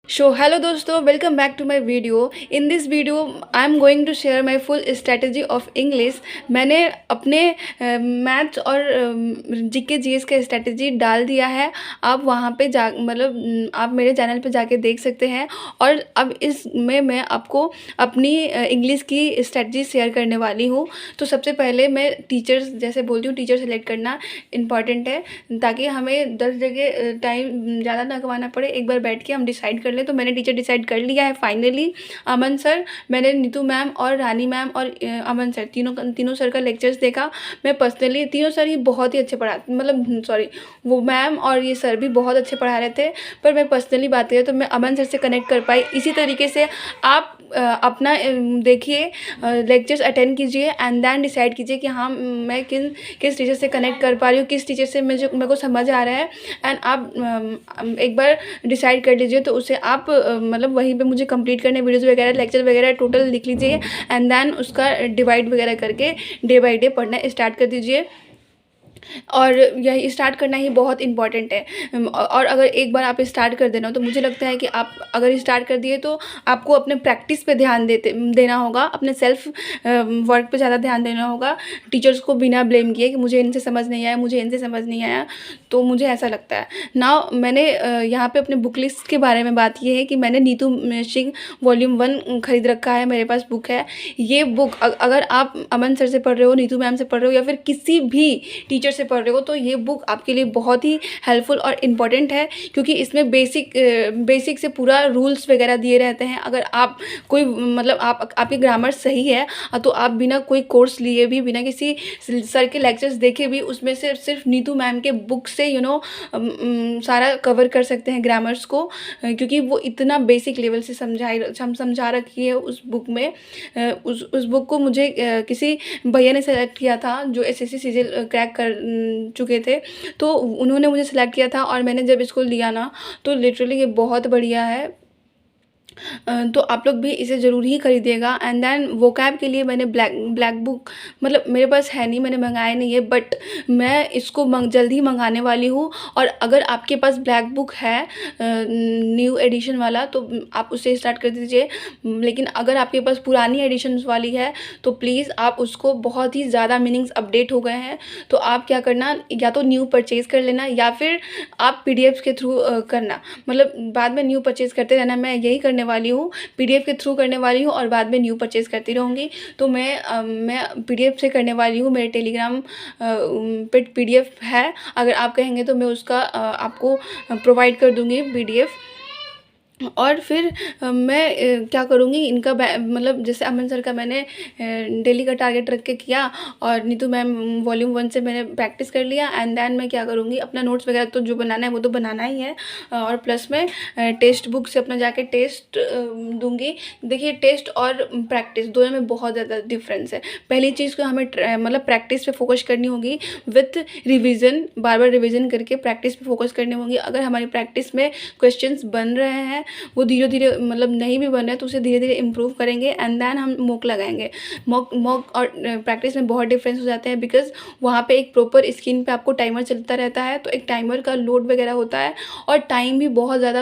Hello दोस्तों, welcome back to my video. In this video I am going to share my full strategy of English. मैंने अपने maths और GK GS का strategy डाल दिया है। आप वहाँ पे जा आप मेरे चैनल पे जाके देख सकते हैं। और अब इसमें मैं आपको अपनी इंग्लिश की स्ट्रेटजी शेयर करने वाली हूँ। तो सबसे पहले मैं टीचर्स, जैसे बोलती हूँ, टीचर सेलेक्ट करना इम्पॉर्टेंट है, ताकि हमें 10 जगह टाइम ज़्यादा ना गंवाना पड़े। एक बार बैठ के हम डिसाइड कर लें। तो मैंने टीचर डिसाइड कर लिया है फाइनली, अमन सर। मैंने नीतू मैम और रानी मैम और अमन सर, तीनों सर का लेक्चर्स देखा। मैं पर्सनली तीनों सर ही बहुत ही अच्छे सॉरी, वो मैम और ये सर भी बहुत अच्छे पढ़ा रहे थे। पर मैं पर्सनली बात करें तो मैं अमन सर से कनेक्ट कर पाई। इसी तरीके से आप अपना देखिए, लेक्चर्स अटेंड कीजिए एंड देन डिसाइड कीजिए कि हाँ, मैं किस टीचर से कनेक्ट कर पा रही हूँ, किस टीचर से मेरे को समझ आ रहा है। एंड आप एक बार डिसाइड कर लीजिए तो उसे आप वहीं पे मुझे कंप्लीट करने वीडियोज़ वगैरह, लेक्चर वगैरह टोटल लिख लीजिए एंड देन उसका डिवाइड वगैरह करके डे बाय डे पढ़ना स्टार्ट कर दीजिए। और यही स्टार्ट करना ही बहुत इम्पॉर्टेंट है। और अगर एक बार आप स्टार्ट कर देना, तो मुझे लगता है कि आप अगर स्टार्ट कर दिए तो आपको अपने प्रैक्टिस पे ध्यान देना होगा, अपने सेल्फ वर्क पे ज़्यादा ध्यान देना होगा। टीचर्स को बिना ब्लेम किए कि मुझे इनसे समझ नहीं आया, मुझे इनसे समझ नहीं आया। तो मुझे ऐसा लगता है ना। मैंने यहाँ पे अपने बुक लिस्ट के बारे में बात ये है कि मैंने नीतू सिंह वॉल्यूम 1 खरीद रखा है। मेरे पास बुक है। ये बुक अगर आप अमन सर से पढ़ रहे हो, नीतू मैम से पढ़ रहे हो, या फिर किसी भी टीचर से पढ़ रहे हो, तो ये बुक आपके लिए बहुत ही हेल्पफुल और इम्पॉर्टेंट है, क्योंकि इसमें बेसिक से पूरा रूल्स वगैरह दिए रहते हैं। अगर आप कोई आपकी ग्रामर सही है तो आप बिना कोई कोर्स लिए भी, बिना किसी सर के लेक्चर्स देखे भी, उसमें से सिर्फ नीतू मैम के बुक से सारा कवर कर सकते हैं ग्रामर्स को, क्योंकि वो इतना बेसिक लेवल से समझा रखी है उस बुक में। उस बुक को मुझे किसी भैया ने सेलेक्ट किया था जो एसएससी सीजीएल क्रैक कर चुके थे। तो उन्होंने मुझे सेलेक्ट किया था और मैंने जब इसको लिया ना, तो लिटरली ये बहुत बढ़िया है। तो आप लोग भी इसे ज़रूर ही खरीदिएगा। एंड देन वोकैब के लिए मैंने ब्लैक बुक, मेरे पास है नहीं, मैंने मंगाया नहीं है, बट मैं इसको जल्द ही मंगाने वाली हूँ। और अगर आपके पास ब्लैक बुक है न्यू एडिशन वाला, तो आप उससे स्टार्ट कर दीजिए। लेकिन अगर आपके पास पुरानी एडिशन वाली है तो प्लीज़ आप उसको, बहुत ही ज़्यादा मीनिंग्स अपडेट हो गए हैं, तो आप क्या करना, या तो न्यू परचेज़ कर लेना, या फिर आप पीडीएफ के थ्रू करना। बाद में न्यू परचेज़ करते रहना। मैं यही करने वाली हूँ, पीडीएफ के थ्रू करने वाली हूँ और बाद में न्यू परचेज़ करती रहूँगी। तो मैं पीडीएफ से करने वाली हूँ। मेरे टेलीग्राम पे पीडीएफ है। अगर आप कहेंगे तो मैं उसका आपको प्रोवाइड कर दूँगी पीडीएफ। और फिर मैं क्या करूँगी, इनका जैसे अमन सर का मैंने डेली का टारगेट रख के किया, और नीतू मैम वॉल्यूम 1 से मैंने प्रैक्टिस कर लिया। एंड देन मैं क्या करूँगी, अपना नोट्स वगैरह तो जो बनाना है वो तो बनाना ही है, और प्लस में टेस्ट बुक से अपना जाके टेस्ट दूँगी। देखिए, टेस्ट और प्रैक्टिस दोनों में बहुत ज़्यादा डिफरेंस है। पहली चीज़ को हमें प्रैक्टिस पे फोकस करनी होगी with revision, bar bar revision करके प्रैक्टिस पे फोकस करनी होगी। अगर हमारी प्रैक्टिस में क्वेश्चंस बन रहे हैं, वो धीरे धीरे नहीं भी बन रहे तो उसे धीरे धीरे इम्प्रूव करेंगे। एंड देन हम मॉक लगाएंगे। मॉक और प्रैक्टिस में बहुत डिफरेंस हो जाते हैं, बिकॉज वहाँ पे एक प्रॉपर स्क्रीन पे आपको टाइमर चलता रहता है, तो एक टाइमर का लोड वगैरह होता है, और टाइम भी बहुत ज़्यादा,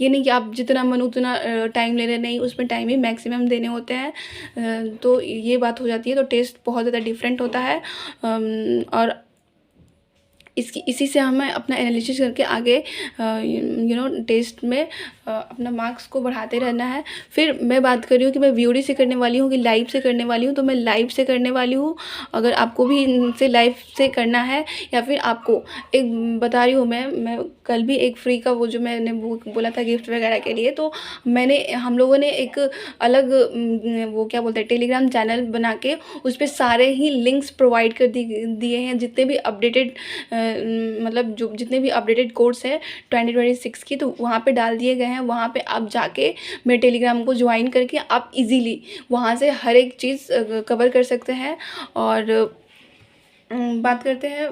ये नहीं कि आप जितना मन उतना टाइम ले रहे, नहीं, उसमें टाइम ही मैक्सिमम देने होते हैं। तो ये बात हो जाती है। तो टेस्ट बहुत ज़्यादा डिफरेंट होता है। और इसी से हमें अपना एनालिसिस करके आगे टेस्ट में अपना मार्क्स को बढ़ाते रहना है। फिर मैं बात कर रही हूँ कि मैं वीओडी से करने वाली हूँ कि लाइव से करने वाली हूँ, तो मैं लाइव से करने वाली हूँ। अगर आपको भी इनसे लाइव से करना है, या फिर आपको एक बता रही हूँ, मैं कल भी एक फ्री का वो जो मैंने वो बोला था गिफ्ट वगैरह के लिए, तो हम लोगों ने एक अलग वो क्या बोलते हैं, टेलीग्राम चैनल बना के उस पर सारे ही लिंक्स प्रोवाइड कर दिए हैं, जितने भी अपडेटेड जो जितने भी अपडेटेड कोर्स हैं 2026 की, तो वहाँ पे डाल दिए गए हैं। वहाँ पे आप जाके मेरे टेलीग्राम को ज्वाइन करके आप इजीली वहाँ से हर एक चीज़ कवर कर सकते हैं। और बात करते हैं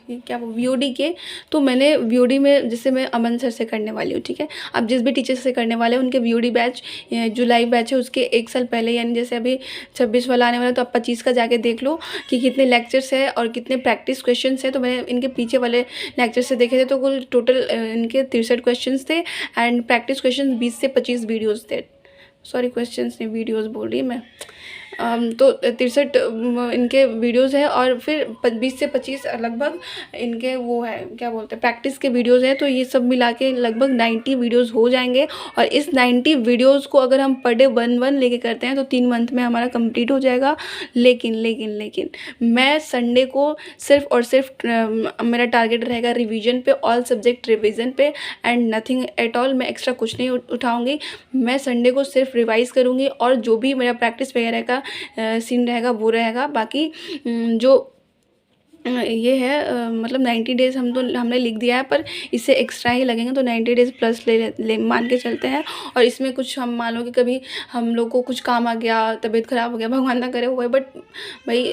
ये क्या वो वीओडी के। तो मैंने वीओडी में जैसे मैं अमन सर से करने वाली हूँ, ठीक है। आप जिस भी टीचर से करने वाले हैं उनके वीओडी बैच जो लाइव बैच है उसके 1 साल पहले, यानी जैसे अभी 26 वाला आने वाला है तो आप 25 का जाके देख लो कि कितने लेक्चर्स है और कितने प्रैक्टिस क्वेश्चन है। तो मैंने इनके पीछे वाले लेक्चर से देखे थे तो कुल टोटल इनके 63 क्वेश्चन थे एंड प्रैक्टिस क्वेश्चन 20 से 25 वीडियोज़ थे। सॉरी, क्वेश्चंस नहीं, वीडियोज़ बोल रही मैं। तो 63 इनके वीडियोज़ है और फिर 20 से 25 लगभग इनके वो है क्या बोलते हैं प्रैक्टिस के वीडियोज़ हैं। तो ये सब मिला के लगभग 90 वीडियोज़ हो जाएंगे और इस 90 वीडियोज़ को अगर हम पर डे 1 लेके करते हैं तो 3 मंथ में हमारा कंप्लीट हो जाएगा। लेकिन लेकिन लेकिन मैं संडे को सिर्फ और सिर्फ मेरा टारगेट रहेगा रिवीजन पे, ऑल सब्जेक्ट रिवीजन पे एंड नथिंग एट ऑल। मैं एक्स्ट्रा कुछ नहीं उठाऊँगी। मैं संडे को सिर्फ रिवाइज़ करूँगी और जो भी मेरा प्रैक्टिस वगैरह का सीन रहेगा वो रहेगा। बाकी जो ये है मतलब 90 डेज़ हमने लिख दिया है पर इससे एक्स्ट्रा ही लगेंगे तो 90 डेज़ प्लस ले मान के चलते हैं। और इसमें कुछ हम मान लो कि कभी हम लोग को कुछ काम आ गया, तबीयत ख़राब हो गया, भगवान ना करे हुआ, बट भाई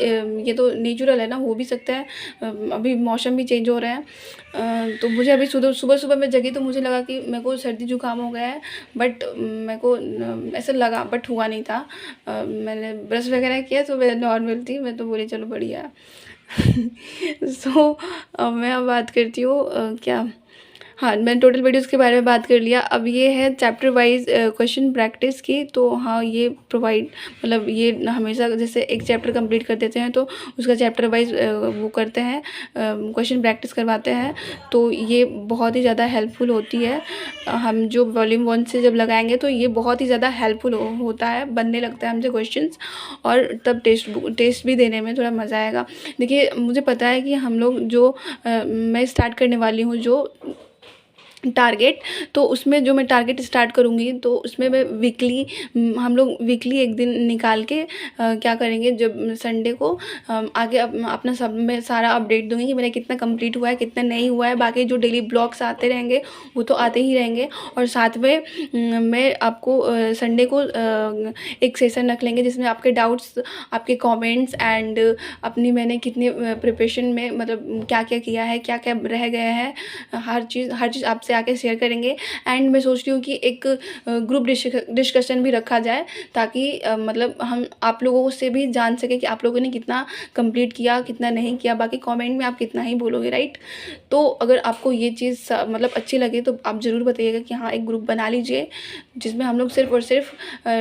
ये तो नेचुरल है ना, हो भी सकता है। अभी मौसम भी चेंज हो रहा है तो मुझे अभी सुबह मैं जगी तो मुझे लगा कि मेरे को सर्दी जुकाम हो गया है, बट मेरे को ऐसा लगा बट हुआ नहीं था। मैंने ब्रश वगैरह किया तो मैं नॉर्मल थी, मैं तो बोली चलो बढ़िया। सो मैं अब बात करती हूँ क्या, हाँ मैंने टोटल वीडियोज़ के बारे में बात कर लिया। अब ये है चैप्टर वाइज क्वेश्चन प्रैक्टिस की। तो हाँ ये प्रोवाइड मतलब ये हमेशा जैसे एक चैप्टर कंप्लीट कर देते हैं तो उसका चैप्टर वाइज वो करते हैं, क्वेश्चन प्रैक्टिस करवाते हैं। तो ये बहुत ही ज़्यादा हेल्पफुल होती है। हम जो वॉल्यूम 1 से जब लगाएंगे तो ये बहुत ही ज़्यादा हेल्पफुल होता है, बनने लगता है हमसे क्वेश्चंस और तब टेस्ट भी देने में थोड़ा मज़ा आएगा। देखिए मुझे पता है कि हम लोग जो मैं स्टार्ट करने वाली हूँ जो टारगेट, तो उसमें जो मैं टारगेट स्टार्ट करूँगी तो उसमें मैं वीकली हम लोग वीकली एक दिन निकाल के क्या करेंगे, जब संडे को आगे अपना सब में सारा अपडेट दूँगी कि मेरा कितना कंप्लीट हुआ है कितना नहीं हुआ है। बाकी जो डेली ब्लॉग्स आते रहेंगे वो तो आते ही रहेंगे और साथ में मैं आपको संडे को एक सेशन रख लेंगे जिसमें आपके डाउट्स, आपके कमेंट्स एंड अपनी मैंने कितनी प्रिपरेशन में मतलब क्या क्या किया है, क्या क्या रह गया है, हर चीज़ आपसे आके शेयर करेंगे। एंड मैं सोच रही हूँ कि एक ग्रुप डिस्कशन भी रखा जाए ताकि मतलब हम आप लोगों से भी जान सके कि आप लोगों ने कितना कंप्लीट किया कितना नहीं किया। बाकी कमेंट में आप कितना ही बोलोगे, राइट। तो अगर आपको ये चीज़ मतलब अच्छी लगे तो आप ज़रूर बताइएगा कि हाँ एक ग्रुप बना लीजिए जिसमें हम लोग सिर्फ और सिर्फ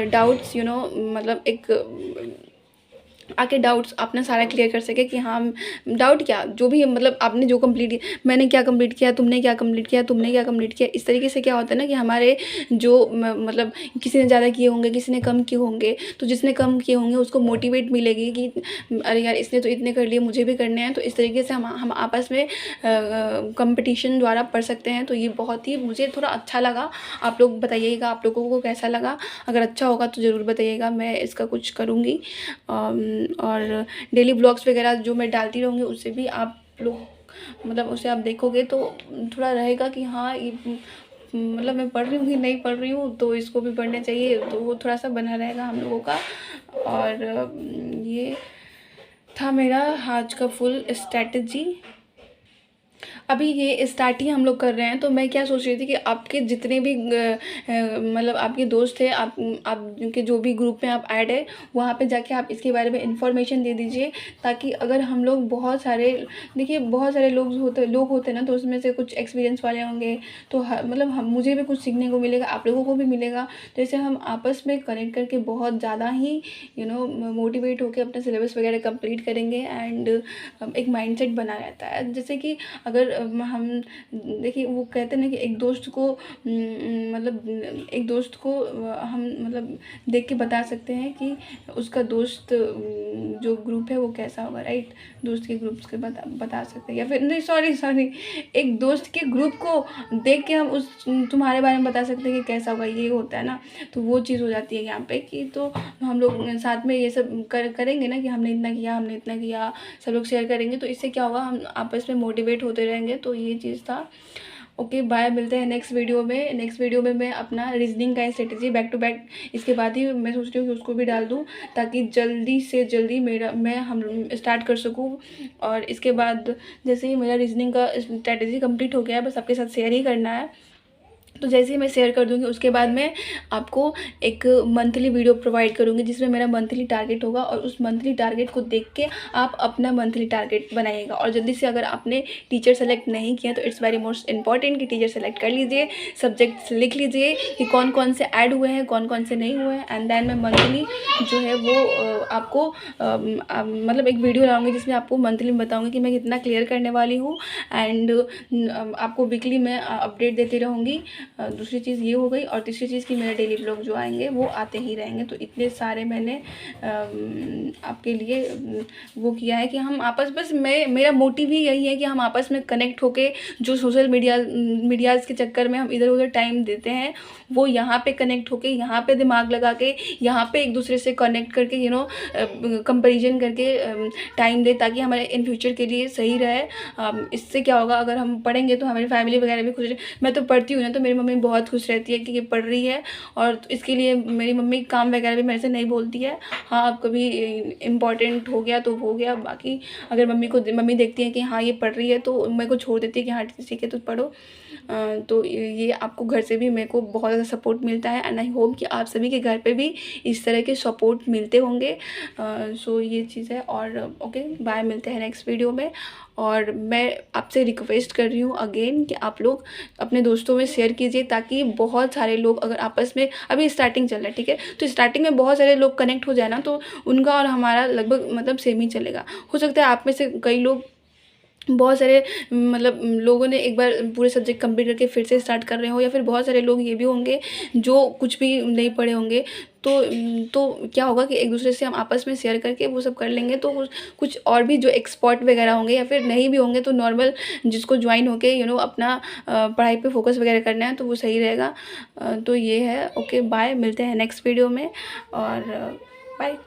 डाउट्स मतलब एक आके डाउट्स अपना सारा क्लियर कर सके कि हाँ डाउट क्या जो भी मतलब आपने जो कंप्लीट, मैंने क्या कंप्लीट किया, तुमने क्या कंप्लीट किया, तुमने क्या कंप्लीट किया। इस तरीके से क्या होता है ना कि हमारे जो मतलब किसी ने ज़्यादा किए होंगे किसी ने कम किए होंगे, तो जिसने कम किए होंगे उसको मोटिवेट मिलेगी कि अरे यार इसने तो इतने कर लिए मुझे भी करने हैं। तो इस तरीके से हम आपस में कंपटीशन द्वारा पढ़ सकते हैं। तो ये बहुत ही मुझे थोड़ा अच्छा लगा। आप लोग बताइएगा आप लोगों को कैसा लगा, अगर अच्छा होगा तो ज़रूर बताइएगा, मैं इसका कुछ करूँगी। और डेली ब्लॉग्स वगैरह जो मैं डालती रहूँगी उससे भी आप लोग मतलब उसे आप देखोगे तो थोड़ा रहेगा कि हाँ ये मतलब मैं पढ़ रही हूँ कि नहीं पढ़ रही हूँ, तो इसको भी पढ़ना चाहिए, तो वो थोड़ा सा बना रहेगा हम लोगों का। और ये था मेरा आज का फुल स्ट्रैटेजी। अभी ये स्टार्ट ही हम लोग कर रहे हैं तो मैं क्या सोच रही थी कि आपके जितने भी मतलब आपके दोस्त हैं, आपके जो भी ग्रुप में आप ऐड है वहाँ पे जाके आप इसके बारे में इंफॉर्मेशन दे दीजिए ताकि अगर हम लोग बहुत सारे, देखिए बहुत सारे लोग होते हैं ना, तो उसमें से कुछ एक्सपीरियंस वाले होंगे तो मतलब मुझे भी कुछ सीखने को मिलेगा, आप लोगों को भी मिलेगा। जैसे हम आपस में कनेक्ट करके बहुत ज़्यादा ही मोटिवेट होकर अपना सिलेबस वगैरह कंप्लीट करेंगे एंड एक माइंडसेट बना रहता है। जैसे कि अगर हम देखिए वो कहते हैं ना कि एक दोस्त को मतलब एक दोस्त को हम मतलब देख के बता सकते हैं कि उसका दोस्त जो ग्रुप है वो कैसा होगा, राइट। दोस्त के ग्रुप्स के बता सकते हैं, या फिर नहीं सॉरी एक दोस्त के ग्रुप को देख के हम उस तुम्हारे बारे में बता सकते हैं कि कैसा होगा, ये होता है ना। तो वो चीज़ हो जाती है यहाँ पे कि तो हम लोग साथ में ये सब करेंगे ना कि हमने इतना किया सब लोग शेयर करेंगे, तो इससे क्या होगा हम आपस में मोटिवेट होते रहेंगे। तो ये चीज़ था। ओके बाय, मिलते हैं नेक्स्ट वीडियो में। नेक्स्ट वीडियो में मैं अपना रीजनिंग का स्ट्रेटजी बैक टू बैक, इसके बाद ही मैं सोच रही हूँ कि उसको भी डाल दूँ, ताकि जल्दी से जल्दी हम स्टार्ट कर सकूँ। और इसके बाद जैसे ही मेरा रीजनिंग का स्ट्रेटजी कंप्लीट हो गया है, बस आपके साथ शेयर ही करना है। तो जैसे ही मैं शेयर कर दूँगी, उसके बाद मैं आपको एक मंथली वीडियो प्रोवाइड करूँगी, जिसमें मेरा मंथली टारगेट होगा, और उस मंथली टारगेट को देख के आप अपना मंथली टारगेट बनाइएगा। और जल्दी से, अगर आपने टीचर सेलेक्ट नहीं किया तो इट्स वेरी मोस्ट इंपॉर्टेंट कि टीचर सेलेक्ट कर लीजिए, सब्जेक्ट्स लिख लीजिए कि कौन कौन से ऐड हुए हैं, कौन कौन से नहीं हुए हैं। एंड देन मैं मंथली जो है वो आपको मतलब एक वीडियो लाऊँगी, जिसमें आपको मंथली बताऊँगी कि मैं कितना क्लियर करने वाली हूँ। एंड आपको वीकली मैं अपडेट देती रहूँगी। दूसरी चीज़ ये हो गई, और तीसरी चीज़ कि मेरे डेली ब्लॉग जो आएंगे वो आते ही रहेंगे। तो इतने सारे मैंने आपके लिए वो किया है कि हम आपस, बस मेरा मोटिव ही यही है कि हम आपस में कनेक्ट होके, जो सोशल मीडियाज़ के चक्कर में हम इधर उधर टाइम देते हैं, वो यहाँ पे कनेक्ट होके, यहाँ पे दिमाग लगा के, यहाँ पे एक दूसरे से कनेक्ट करके कंपैरिजन करके टाइम दे, ताकि हमारे इन फ्यूचर के लिए सही रहे। इससे क्या होगा, अगर हम पढ़ेंगे तो हमारी फैमिली वगैरह भी खुश रहे। मैं तो पढ़ती हूँ ना, तो मेरी मम्मी बहुत खुश रहती है कि ये पढ़ रही है, और इसके लिए मेरी मम्मी काम वगैरह भी मेरे से नहीं बोलती है। हाँ, अब कभी इम्पॉर्टेंट हो गया तो हो गया, बाकी अगर मम्मी देखती है कि हाँ ये पढ़ रही है, तो मेरे को छोड़ देती है कि हाँ ठीक है तो पढ़ो। तो ये आपको घर से भी मेरे को बहुत ज़्यादा सपोर्ट मिलता है। एंड आई होप कि आप सभी के घर पे भी इस तरह के सपोर्ट मिलते होंगे। सो ये चीज़ है। और ओके बाय, मिलते हैं नेक्स्ट वीडियो में। और मैं आपसे रिक्वेस्ट कर रही हूँ अगेन कि आप लोग अपने दोस्तों में शेयर कीजिए, ताकि बहुत सारे लोग, अगर आपस में, अभी स्टार्टिंग चल रहा है ठीक है, तो स्टार्टिंग में बहुत सारे लोग कनेक्ट हो जाए ना, तो उनका और हमारा लगभग मतलब सेम ही चलेगा। हो सकता है आप में से कई लोग, बहुत सारे मतलब लोगों ने एक बार पूरे सब्जेक्ट कंप्लीट करके फिर से स्टार्ट कर रहे हो, या फिर बहुत सारे लोग ये भी होंगे जो कुछ भी नहीं पढ़े होंगे। तो क्या होगा कि एक दूसरे से हम आपस में शेयर करके वो सब कर लेंगे, तो कुछ और भी जो एक्सपर्ट वगैरह होंगे, या फिर नहीं भी होंगे, तो नॉर्मल जिसको ज्वाइन होके अपना पढ़ाई पे फोकस वगैरह करना है, तो वो सही रहेगा। तो ये है। ओके बाय, मिलते हैं नेक्स्ट वीडियो में, और बाय।